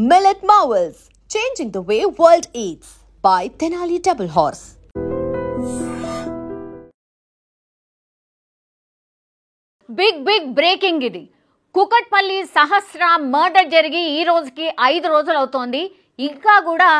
Millet Marvels, changing the way world eats by Tenali Double Horse. Big breaking ఇది. కుకట్పల్లి సహస్ర murder జరిగి ఈ రోజుకి 5 రోజులు అవుతోంది. ఇంకా కూడా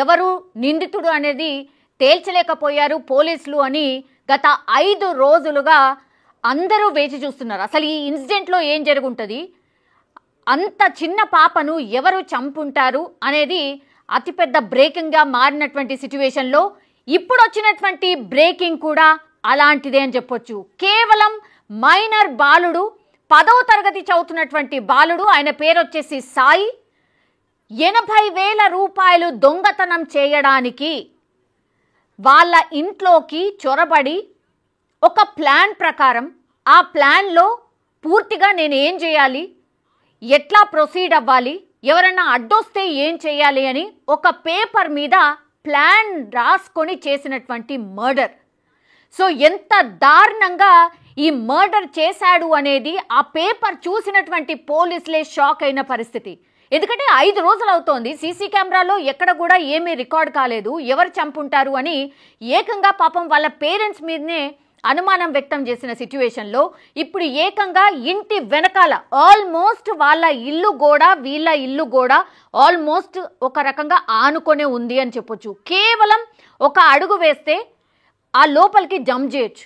ఎవరు నిందితుడు అనేది తేల్చలేకపోయారు పోలీసులు అని గత 5 రోజులుగా అందరూ వేచి చూస్తున్నారు. అసలు ఈ ఇన్సిడెంట్లో ఏం జరుగుంటుంది, అంత చిన్న పాపను ఎవరు చంపుంటారు అనేది అతిపెద్ద బ్రేకింగ్గా మారినటువంటి సిచ్యువేషన్లో ఇప్పుడు వచ్చినటువంటి బ్రేకింగ్ కూడా అలాంటిదే అని చెప్పొచ్చు. కేవలం మైనర్ బాలుడు, 10వ తరగతి చదువుతున్నటువంటి బాలుడు, ఆయన పేరు వచ్చేసి సాయి, 80,000 రూపాయలు దొంగతనం చేయడానికి వాళ్ళ ఇంట్లోకి చొరబడి ఒక ప్లాన్ ప్రకారం, ఆ ప్లాన్లో పూర్తిగా నేను ఏం చేయాలి, ఎట్లా ప్రొసీడ్ అవ్వాలి, ఎవరైనా అడ్డొస్తే ఏం చేయాలి అని ఒక పేపర్ మీద ప్లాన్ రాసుకొని చేసినటువంటి మర్డర్. సో ఎంత దారుణంగా ఈ మర్డర్ చేశాడు అనేది ఆ పేపర్ చూసినటువంటి పోలీసులే షాక్ అయిన పరిస్థితి. ఎందుకంటే 5 రోజులు అవుతోంది, సీసీ కెమెరాలో ఎక్కడ కూడా ఏమీ రికార్డ్ కాలేదు, ఎవరు చంపుంటారు అని ఏకంగా పాపం వాళ్ళ పేరెంట్స్ మీదనే అనుమానం వ్యక్తం చేసిన సిచ్యువేషన్లో ఇప్పుడు ఏకంగా ఇంటి వెనకాల ఆల్మోస్ట్ వాళ్ళ ఇల్లు కూడా వీళ్ళ ఇల్లు కూడా ఆల్మోస్ట్ ఒక రకంగా ఆనుకొనే ఉంది అని చెప్పొచ్చు. కేవలం ఒక అడుగు వేస్తే ఆ లోపలికి జంప్ చేయొచ్చు.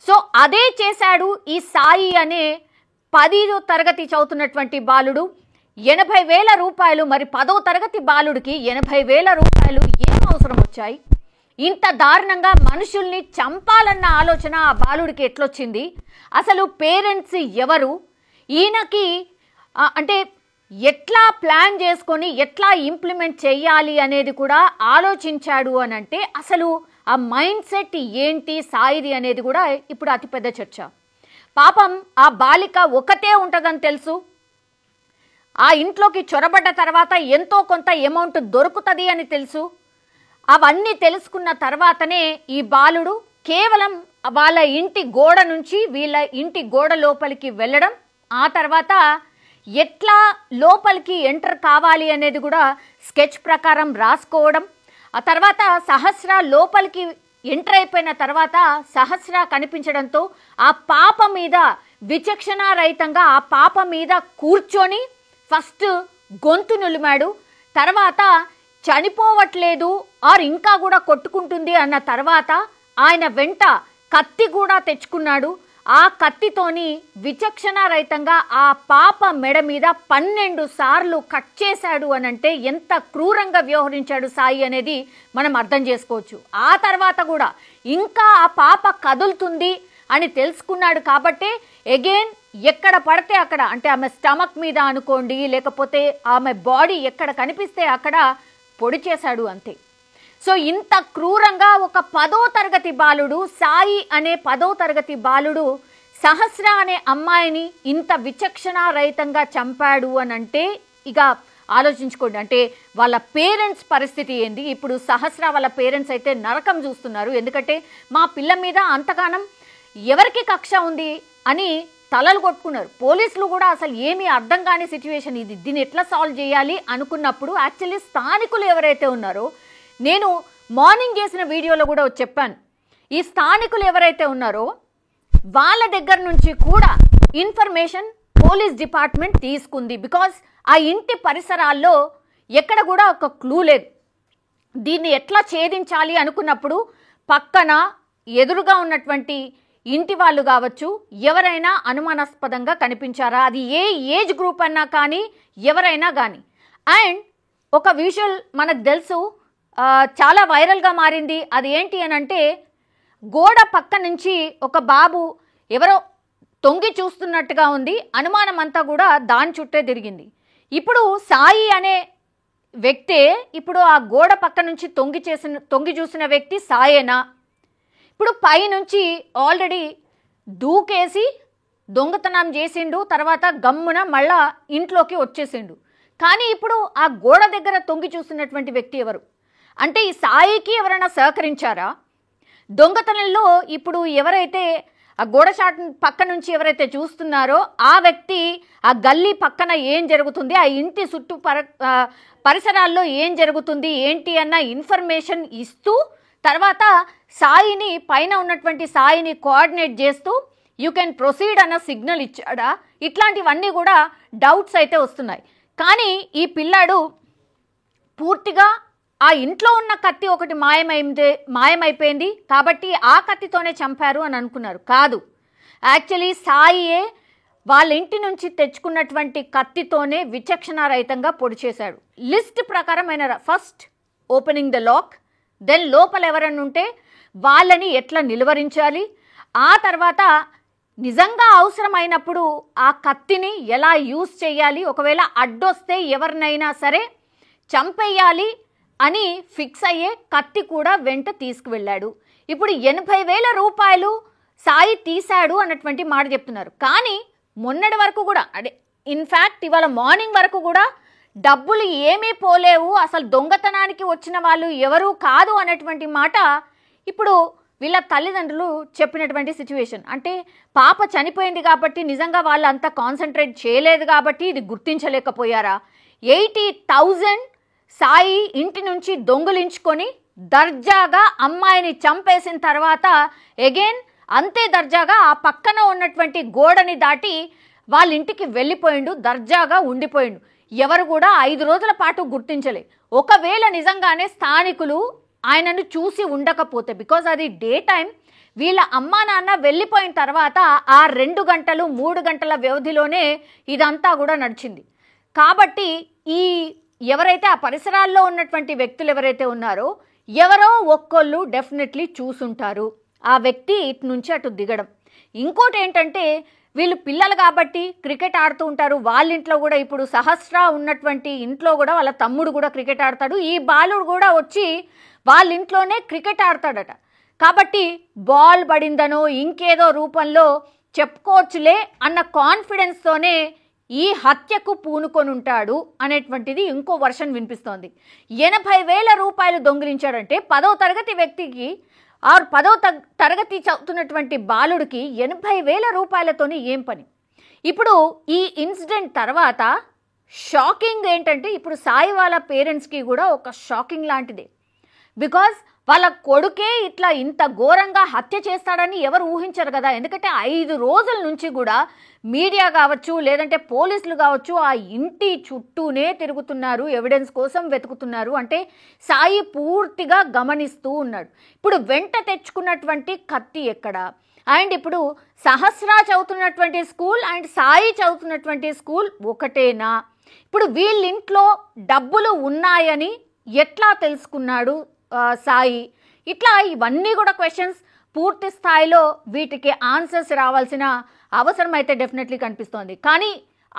సో అదే చేశాడు ఈ సాయి అనే 10వ తరగతి చదువుతున్నటువంటి బాలుడు. 80,000 రూపాయలు, మరి 10వ తరగతి బాలుడికి 80,000 రూపాయలు ఏం అవసరం వచ్చాయి? ఇంత దారుణంగా మనుషుల్ని చంపాలన్న ఆలోచన ఆ బాలుడికి ఎట్లొచ్చింది? అసలు పేరెంట్స్ ఎవరు? ఈయనకి అంటే ఎట్లా ప్లాన్ చేసుకొని ఎట్లా ఇంప్లిమెంట్ చేయాలి అనేది కూడా ఆలోచించాడు అని అంటే అసలు ఆ మైండ్ సెట్ ఏంటి సాయిది అనేది కూడా ఇప్పుడు అతిపెద్ద చర్చ. పాపం ఆ బాలిక ఒకతే ఉంటుందని తెలుసు, ఆ ఇంట్లోకి చొరబడ్డ తర్వాత ఎంతో కొంత అమౌంట్ దొరుకుతుంది అని తెలుసు. అవన్నీ తెలుసుకున్న తర్వాతనే ఈ బాలుడు కేవలం వాళ్ళ ఇంటి గోడ నుంచి వీళ్ళ ఇంటి గోడ లోపలికి వెళ్ళడం, ఆ తర్వాత ఎట్లా లోపలికి ఎంటర్ కావాలి అనేది కూడా స్కెచ్ ప్రకారం రాసుకోవడం, ఆ తర్వాత సహస్ర లోపలికి ఎంటర్ అయిపోయిన తర్వాత సహస్ర కనిపించడంతో ఆ పాప మీద విచక్షణారహితంగా ఆ పాప మీద కూర్చొని ఫస్ట్ గొంతు నులిమాడు. తర్వాత చనిపోవట్లేదు ఆర్ ఇంకా కూడా కొట్టుకుంటుంది అన్న తర్వాత ఆయన వెంట కత్తి కూడా తెచ్చుకున్నాడు. ఆ కత్తితోని విచక్షణారహితంగా ఆ పాప మెడ మీద 12 సార్లు కట్ చేశాడు అని అంటే ఎంత క్రూరంగా వ్యవహరించాడు సాయి అనేది మనం అర్థం చేసుకోవచ్చు. ఆ తర్వాత కూడా ఇంకా ఆ పాప కదులుతుంది అని తెలుసుకున్నాడు కాబట్టే అగైన్ ఎక్కడ పడితే అక్కడ, అంటే ఆమె స్టమక్ మీద అనుకోండి, లేకపోతే ఆమె బాడీ ఎక్కడ కనిపిస్తే అక్కడ పొడి చేశాడు అంతే. సో ఇంత క్రూరంగా ఒక 10వ తరగతి బాలుడు, సాయి అనే 10వ తరగతి బాలుడు సహస్ర అనే అమ్మాయిని ఇంత విచక్షణారహితంగా చంపాడు అని అంటే ఇక ఆలోచించుకోండి, అంటే వాళ్ళ పేరెంట్స్ పరిస్థితి ఏంది. ఇప్పుడు సహస్ర వాళ్ళ పేరెంట్స్ అయితే నరకం చూస్తున్నారు. ఎందుకంటే మా పిల్ల మీద అంతగానం ఎవరికి కక్ష ఉంది అని తలలు కొట్టుకున్నారు. పోలీసులు కూడా అసలు ఏమీ అర్థం కాని సిచ్యువేషన్ ఇది, దీన్ని ఎట్లా సాల్వ్ చేయాలి అనుకున్నప్పుడు యాక్చువల్లీ స్థానికులు ఎవరైతే ఉన్నారో, నేను మార్నింగ్ చేసిన వీడియోలో కూడా చెప్పాను, ఈ స్థానికులు ఎవరైతే ఉన్నారో వాళ్ళ దగ్గర నుంచి కూడా ఇన్ఫర్మేషన్ పోలీస్ డిపార్ట్మెంట్ తీసుకుంది. బికాజ్ ఆ ఇంటి పరిసరాల్లో ఎక్కడ కూడా ఒక క్లూ లేదు. దీన్ని ఎట్లా ఛేదించాలి అనుకున్నప్పుడు పక్కన ఎదురుగా ఉన్నటువంటి ఇంటి వాళ్ళు కావచ్చు, ఎవరైనా అనుమానాస్పదంగా కనిపించారా, అది ఏ ఏజ్ గ్రూప్ అన్నా కానీ ఎవరైనా కానీ. అండ్ ఒక విజువల్ మనకు తెలుసు, చాలా వైరల్గా మారింది. అది ఏంటి అని అంటే గోడ పక్క నుంచి ఒక బాబు ఎవరో తొంగి చూస్తున్నట్టుగా ఉంది, అనుమానం అంతా కూడా దాని చుట్టే తిరిగింది. ఇప్పుడు సాయి అనే వ్యక్తే ఇప్పుడు ఆ గోడ పక్క నుంచి తొంగి చూసిన వ్యక్తి సాయేనా? ఇప్పుడు పైనుంచి ఆల్రెడీ దూకేసి దొంగతనం చేసిండు, తర్వాత గమ్మున మళ్ళా ఇంట్లోకి వచ్చేసిండు. కానీ ఇప్పుడు ఆ గోడ దగ్గర తొంగి చూస్తున్నటువంటి వ్యక్తి ఎవరు? అంటే ఈ సాయికి ఎవరైనా సహకరించారా? దొంగతనంలో ఇప్పుడు ఎవరైతే ఆ గోడ షాట్ పక్క నుంచి ఎవరైతే చూస్తున్నారో ఆ వ్యక్తి ఆ గల్లీ పక్కన ఏం జరుగుతుంది, ఆ ఇంటి చుట్టూ పరిసరాల్లో ఏం జరుగుతుంది ఏంటి అన్న ఇన్ఫర్మేషన్ ఇస్తూ తర్వాత సాయిని పైన ఉన్నటువంటి సాయిని కోఆర్డినేట్ చేస్తూ యూ కెన్ ప్రొసీడ్ అన్న సిగ్నల్ ఇచ్చాడా, ఇట్లాంటివన్నీ కూడా డౌట్స్ అయితే వస్తున్నాయి. కానీ ఈ పిల్లాడు పూర్తిగా ఆ ఇంట్లో ఉన్న కత్తి ఒకటి మాయమైపోయింది కాబట్టి ఆ కత్తితోనే చంపారు అని అనుకున్నారు. కాదు, యాక్చువల్లీ సాయియే వాళ్ళ ఇంటి నుంచి తెచ్చుకున్నటువంటి కత్తితోనే విచక్షణారహితంగా పొడి చేశాడు. లిస్ట్ ప్రకారం ఆయన first opening the lock, then లోపల ఎవరన్నా ఉంటే వాళ్ళని ఎట్లా నిలువరించాలి, ఆ తర్వాత నిజంగా అవసరమైనప్పుడు ఆ కత్తిని ఎలా యూజ్ చేయాలి, ఒకవేళ అడ్డొస్తే ఎవరినైనా సరే చంపేయాలి అని ఫిక్స్ అయ్యే కత్తి కూడా వెంట తీసుకువెళ్ళాడు. ఇప్పుడు 80,000 రూపాయలు సాయి తీశాడు అన్నటువంటి మాట చెప్తున్నారు. కానీ మొన్నటి వరకు కూడా ఇన్ఫ్యాక్ట్ ఇవాళ మార్నింగ్ వరకు కూడా డబ్బులు ఏమీ పోలేవు, అసలు దొంగతనానికి వచ్చిన వాళ్ళు ఎవరు కాదు అనేటువంటి మాట ఇప్పుడు వీళ్ళ తల్లిదండ్రులు చెప్పినటువంటి సిచ్యువేషన్. అంటే పాప చనిపోయింది కాబట్టి నిజంగా వాళ్ళు అంతా కాన్సన్ట్రేట్ చేయలేదు కాబట్టి ఇది గుర్తించలేకపోయారా? 80,000 సాయి ఇంటి నుంచి దొంగిలించుకొని దర్జాగా అమ్మాయిని చంపేసిన తర్వాత అగైన్ అంతే దర్జాగా ఆ పక్కన ఉన్నటువంటి గోడని దాటి వాళ్ళ ఇంటికి వెళ్ళిపోయిండు, దర్జాగా ఉండిపోయిండు. ఎవరు కూడా 5 రోజుల పాటు గుర్తించలే. ఒకవేళ నిజంగానే స్థానికులు ఆయనను చూసి ఉండకపోతే, బికాజ్ అది డే టైం, వీళ్ళ అమ్మా నాన్న వెళ్ళిపోయిన తర్వాత ఆ 2 గంటలు 3 గంటల వ్యవధిలోనే ఇదంతా కూడా నడిచింది. కాబట్టి ఈ ఎవరైతే ఆ పరిసరాల్లో ఉన్నటువంటి వ్యక్తులు ఎవరైతే ఉన్నారో ఎవరో ఒక్కళ్ళు డెఫినెట్లీ చూసుంటారు ఆ వ్యక్తి ఇటు నుంచి అటు దిగడం. ఇంకోటి ఏంటంటే వీళ్ళు పిల్లలు కాబట్టి క్రికెట్ ఆడుతూ ఉంటారు. వాళ్ళ ఇంట్లో కూడా ఇప్పుడు సహస్ర ఉన్నటువంటి ఇంట్లో కూడా వాళ్ళ తమ్ముడు కూడా క్రికెట్ ఆడతాడు. ఈ బాలుడు కూడా వచ్చి వాళ్ళ ఇంట్లోనే క్రికెట్ ఆడతాడట. కాబట్టి బాల్ పడిందనో ఇంకేదో రూపంలో చెప్పుకోవచ్చులే అన్న కాన్ఫిడెన్స్తోనే ఈ హత్యకు పూనుకొని ఉంటాడు అనేటువంటిది ఇంకో వర్షన్ వినిపిస్తోంది. 80,000 రూపాయలు దొంగిలించాడంటే 10వ తరగతి వ్యక్తికి ఆ 10వ తరగతి చదువుతున్నటువంటి బాలుడికి 80,000 రూపాయలతోని ఏం పని? ఇప్పుడు ఈ ఇన్సిడెంట్ తర్వాత షాకింగ్ ఏంటంటే ఇప్పుడు సాయి వాళ్ళ పేరెంట్స్కి కూడా ఒక షాకింగ్ లాంటిదే. బికాజ్ వాళ్ళ కొడుకే ఇట్లా ఇంత ఘోరంగా హత్య చేస్తాడని ఎవరు ఊహించరు కదా. ఎందుకంటే 5 రోజుల నుంచి కూడా మీడియా కావచ్చు లేదంటే పోలీసులు కావచ్చు ఆ ఇంటి చుట్టూనే తిరుగుతున్నారు, ఎవిడెన్స్ కోసం వెతుకుతున్నారు. అంటే సాయి పూర్తిగా గమనిస్తూ ఉన్నాడు. ఇప్పుడు వెంట తెచ్చుకున్నటువంటి కత్తి ఎక్కడ, అండ్ ఇప్పుడు సహస్ర చదువుతున్నటువంటి స్కూల్ అండ్ సాయి చదువుతున్నటువంటి స్కూల్ ఒకటేనా? ఇప్పుడు వీళ్ళింట్లో డబ్బులు ఉన్నాయని ఎట్లా తెలుసుకున్నాడు సాయి? ఇట్లా ఇవన్నీ కూడా క్వశ్చన్స్ పూర్తి స్థాయిలో వీటికి ఆన్సర్స్ రావాల్సిన అవసరం అయితే డెఫినెట్లీ కనిపిస్తోంది. కానీ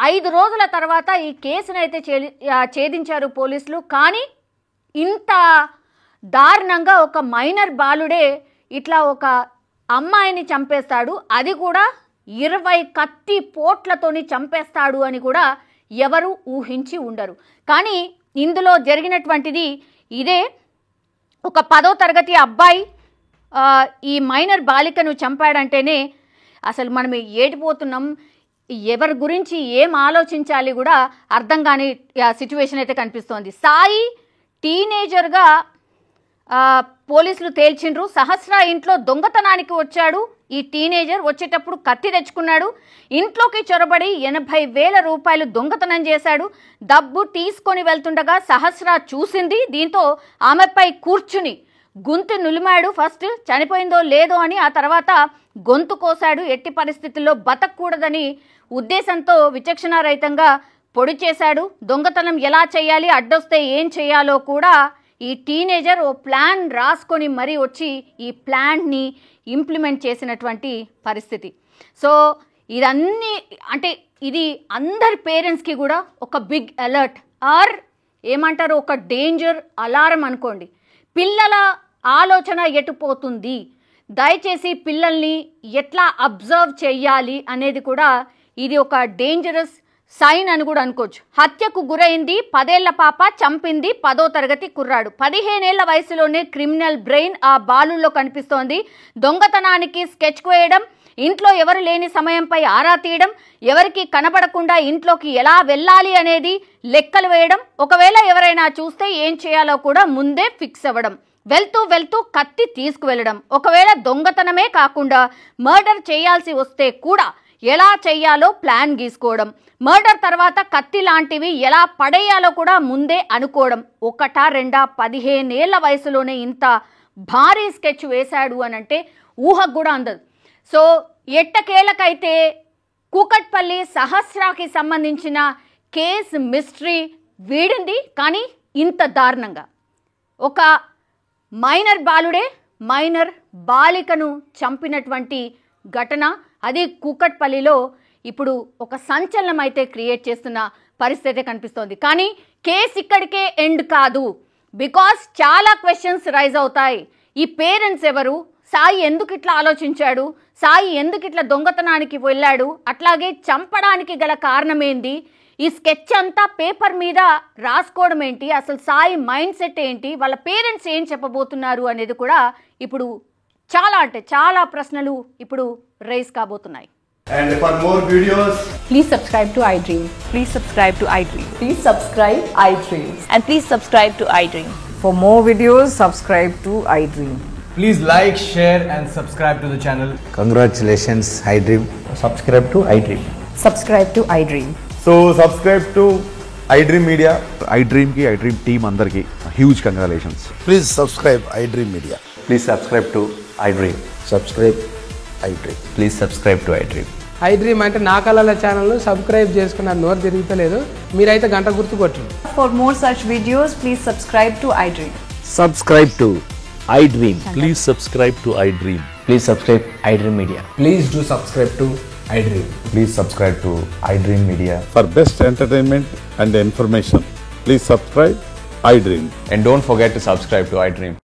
5 రోజుల తర్వాత ఈ కేసును అయితే ఛేదించారు పోలీసులు. కానీ ఇంత దారుణంగా ఒక మైనర్ బాలుడే ఇట్లా ఒక అమ్మాయిని చంపేస్తాడు, అది కూడా 20 కత్తి పోట్లతోని చంపేస్తాడు అని కూడా ఎవరు ఊహించి ఉండరు. కానీ ఇందులో జరిగినటువంటిది ఇదే. ఒక 10వ తరగతి అబ్బాయి ఈ మైనర్ బాలికను చంపాడంటేనే అసలు మనం ఏడిపోతున్నాం, ఎవరి గురించి ఏం ఆలోచించాలి కూడా అర్థం కాని సిచ్యువేషన్ అయితే కనిపిస్తోంది. సాయి టీనేజర్గా పోలీసులు తేల్చిండ్రు. సహస్ర ఇంట్లో దొంగతనానికి వచ్చాడు. ఈ టీనేజర్ వచ్చేటప్పుడు కత్తి తెచ్చుకున్నాడు. ఇంట్లోకి చొరబడి 80,000 రూపాయలు దొంగతనం చేశాడు. డబ్బు తీసుకొని వెళ్తుండగా సహస్ర చూసింది. దీంతో ఆమెపై కూర్చుని గొంతు నులిమాడు. ఫస్ట్ చనిపోయిందో లేదో అని, ఆ తర్వాత గొంతు కోసాడు. ఎట్టి పరిస్థితుల్లో బతకూడదని ఉద్దేశంతో విచక్షణారహితంగా పొడి చేశాడు. దొంగతనం ఎలా చేయాలి, అడ్డొస్తే ఏం చేయాలో కూడా ఈ టీనేజర్ ఓ ప్లాన్ రాసుకొని మరీ వచ్చి ఈ ప్లాన్ని ఇంప్లిమెంట్ చేసినటువంటి పరిస్థితి. సో ఇదన్నీ అంటే ఇది అందరి పేరెంట్స్కి కూడా ఒక బిగ్ అలర్ట్ ఆర్ ఏమంటారు ఒక డేంజర్ అలారం అనుకోండి. పిల్లల ఆలోచన ఎటుపోతుంది, దయచేసి పిల్లల్ని ఎట్లా అబ్జర్వ్ చేయాలి అనేది కూడా ఇది ఒక డేంజరస్ సైన్ అని కూడా అనుకోవచ్చు. హత్యకు గురైంది 10 ఏళ్ల పాప, చంపింది 10వ తరగతి కుర్రాడు. 15 ఏళ్ల వయసులోనే క్రిమినల్ బ్రెయిన్ ఆ బాలుల్లో కనిపిస్తోంది. దొంగతనానికి స్కెచ్ వేయడం, ఇంట్లో ఎవరు లేని సమయంపై ఆరా తీయడం, ఎవరికి కనబడకుండా ఇంట్లోకి ఎలా వెళ్ళాలి అనేది లెక్కలు వేయడం, ఒకవేళ ఎవరైనా చూస్తే ఏం చేయాలో కూడా ముందే ఫిక్స్ అవ్వడం, వెళ్తూ కత్తి తీసుకువెళ్ళడం, ఒకవేళ దొంగతనమే కాకుండా మర్డర్ చేయాల్సి వస్తే కూడా ఎలా చెయ్యాలో ప్లాన్ గీసుకోవడం, మర్డర్ తర్వాత కత్తి లాంటివి ఎలా పడేయాలో కూడా ముందే అనుకోవడం, 15 ఏళ్ల వయసులోనే ఇంత భారీ స్కెచ్ వేశాడు అని అంటే ఊహకు కూడా అందదు. సో ఎట్టకేలకైతే కూకట్పల్లి సహస్రాకి సంబంధించిన కేసు మిస్టరీ వీడింది. కానీ ఇంత దారుణంగా ఒక మైనర్ బాలుడే మైనర్ బాలికను చంపినటువంటి ఘటన, అది కూకట్పల్లిలో ఇప్పుడు ఒక సంచలనం అయితే క్రియేట్ చేస్తున్న పరిస్థితి కనిపిస్తోంది. కానీ కేసు ఇక్కడికే ఎండ్ కాదు. బికాస్ చాలా క్వశ్చన్స్ రైజ్ అవుతాయి. ఈ పేరెంట్స్ ఎవరు? సాయి ఎందుకు ఇట్లా ఆలోచించాడు? సాయి ఎందుకు ఇట్లా దొంగతనానికి వెళ్ళాడు? అట్లాగే చంపడానికి గల కారణం ఏంటి? ఈ స్కెచ్ అంతా పేపర్ మీద రాసుకోవడం ఏంటి? అసలు సాయి మైండ్ సెట్ ఏంటి? వాళ్ళ పేరెంట్స్ ఏం చెప్పబోతున్నారు అనేది కూడా ఇప్పుడు చాలా ప్రశ్నలు ఇప్పుడు రైజ్ కాబోతున్నాయి. And for more videos, Please subscribe to iDream. Please subscribe to iDream. Please subscribe iDream. And please subscribe to iDream. For more videos, subscribe to iDream. please like, share and subscribe to the channel. Congratulations, iDream. Subscribe to iDream. Subscribe to iDream. So subscribe to iDream Media. iDream ki iDream team andarki huge congratulations. Please subscribe iDream Media. Please subscribe to iDream. Subscribe iDream. Please subscribe to iDream. iDream అంటే నా కళల channel subscribe చేసుకున్న నోరు తిరుగుతలేదు, మీరైతే గంట గుర్తు కొట్టండి. For more such videos, please subscribe to iDream. Subscribe to iDream. Please subscribe to iDream. Please subscribe iDream Media. Please do subscribe to iDream. Please subscribe to iDream Media. For best entertainment and information, please subscribe iDream. And don't forget to subscribe to iDream.